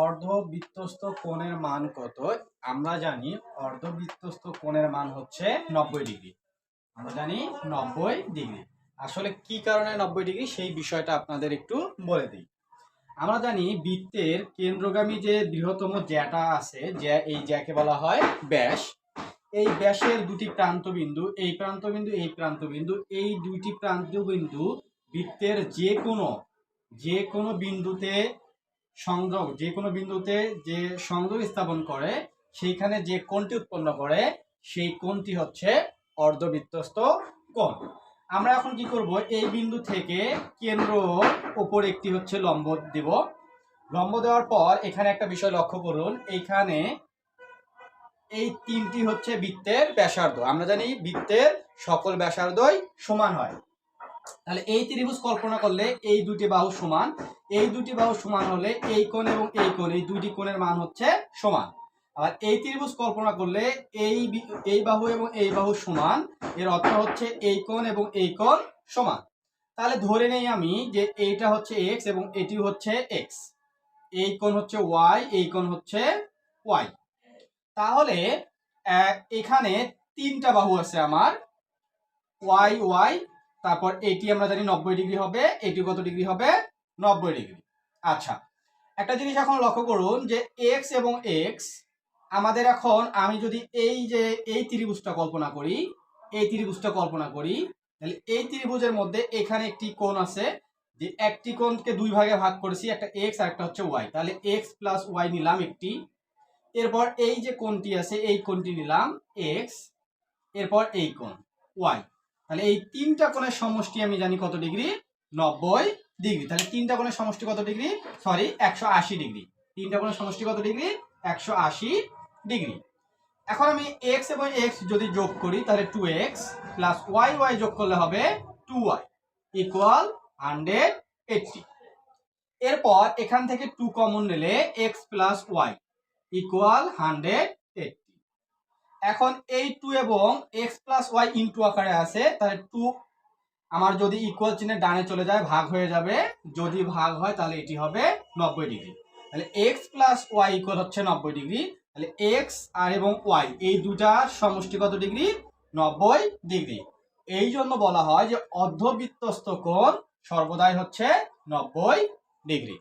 অর্ধবৃত্তস্থ কোণের মান কত? আমরা জানি অর্ধবৃত্তস্থ কোণের মান হচ্ছে 90 ডিগ্রি। আমরা জানি 90 ডিগ্রি। আসলে কি কারণে 90 ডিগ্রি সেই বিষয়টা আপনাদের একটু বলে দিই। আমরা জানি বৃত্তের কেন্দ্রগামী যে বৃহত্তম জ্যাটা আছে, এই জ্যাকে বলা হয় ব্যাস। এই ব্যাসের দুটি প্রান্তবিন্দু, এই প্রান্তবিন্দু, এই প্রান্তবিন্দু, এই দুইটি প্রান্তবিন্দু বৃত্তের যে কোনো বিন্দুতে যে সংযোগ স্থাপন করে সেইখানে যে কোণটি উৎপন্ন করে সেই কোণটি হচ্ছে অর্ধবৃত্তস্থ কোণ। আমরা এখন কি করব, এই বিন্দু থেকে কেন্দ্র উপর একটি হচ্ছে লম্ব দেব। লম্ব দেওয়ার পর এখানে একটা বিষয় লক্ষ্য করুন, এইখানে এই তিনটি হচ্ছে বৃত্তের ব্যাসার্ধ। আমরা জানি বৃত্তের সকল ব্যাসার্ধই সমান হয়। তাহলে এই ত্রিভুজ কল্পনা করলে এই দুটি বাহু সমান, এই দুটি বাহু সমান হলে এই কোণ এবং এই কোণ, এই দুটি কোণের মান হচ্ছে সমান। আর এই ত্রিভুজ কল্পনা করলে এই বাহু এবং এই বাহু সমান, এর অর্থ হচ্ছে এই কোণ এবং এই কোণ সমান। তাহলে ধরে নেই আমি যে এইটা হচ্ছে এক্স এবং এটি হচ্ছে এক্স, এই কোণ হচ্ছে ওয়াই, এই কোণ হচ্ছে ওয়াই। তাহলে এখানে তিনটা বাহু আছে আমার, ওয়াই ওয়াই, তারপর এটি আমরা জানি 90 ডিগ্রি হবে, এটি কত ডিগ্রি হবে? 90 ডিগ্রি। আচ্ছা, একটা জিনিস এখন লক্ষ্য করুন যে এক্স এবং এক্স আমাদের এখন, আমি যদি এই ত্রিভুজটা কল্পনা করি, তাহলে এই ত্রিভুজের মধ্যে এখানে একটি কোণ আছে, যে একটি কোণকে দুই ভাগে ভাগ করেছি, একটা এক্স আর একটা হচ্ছে ওয়াই। তাহলে এক্স প্লাস ওয়াই নিলাম একটি, এরপর এই যে কোণটি আছে এই কোণটি নিলাম এক্স, এরপর এই কোণ ওয়াই। তাহলে এই তিনটা কোণের সমষ্টি আমি জানি কত ডিগ্রি? 90 ডিগ্রি। তাহলে তিনটা কোণের সমষ্টি কত ডিগ্রি? 180 ডিগ্রি। তিনটা কোণের সমষ্টি কত ডিগ্রি? 180 ডিগ্রি। এখন আমি x এবং x যদি যোগ করি তাহলে 2x প্লাস y যোগ করলে হবে 2y ইকুয়াল 180। এরপর এখান থেকে 2 কমন নিলে x প্লাস y ইকুয়াল 180। এখন এই 2 এবং x প্লাস ওয়াই ইনটু আকারে আছে, তাহলে 2 আমার যদি ইকুয়াল চিহ্নের ডানে চলে যায় ভাগ হয়ে যাবে, যদি ভাগ হয় তাহলে এটি হবে 90 ডিগ্রি। তাহলে x প্লাস ওয়াই ইকুয়াল হচ্ছে 90 ডিগ্রি। তাহলে x আর এবং y এই দুটার সমষ্টি কত ডিগ্রি? 90 ডিগ্রি। এই জন্য বলা হয় যে অর্ধবৃত্তস্থ কোণ সর্বদাই হচ্ছে 90 ডিগ্রি।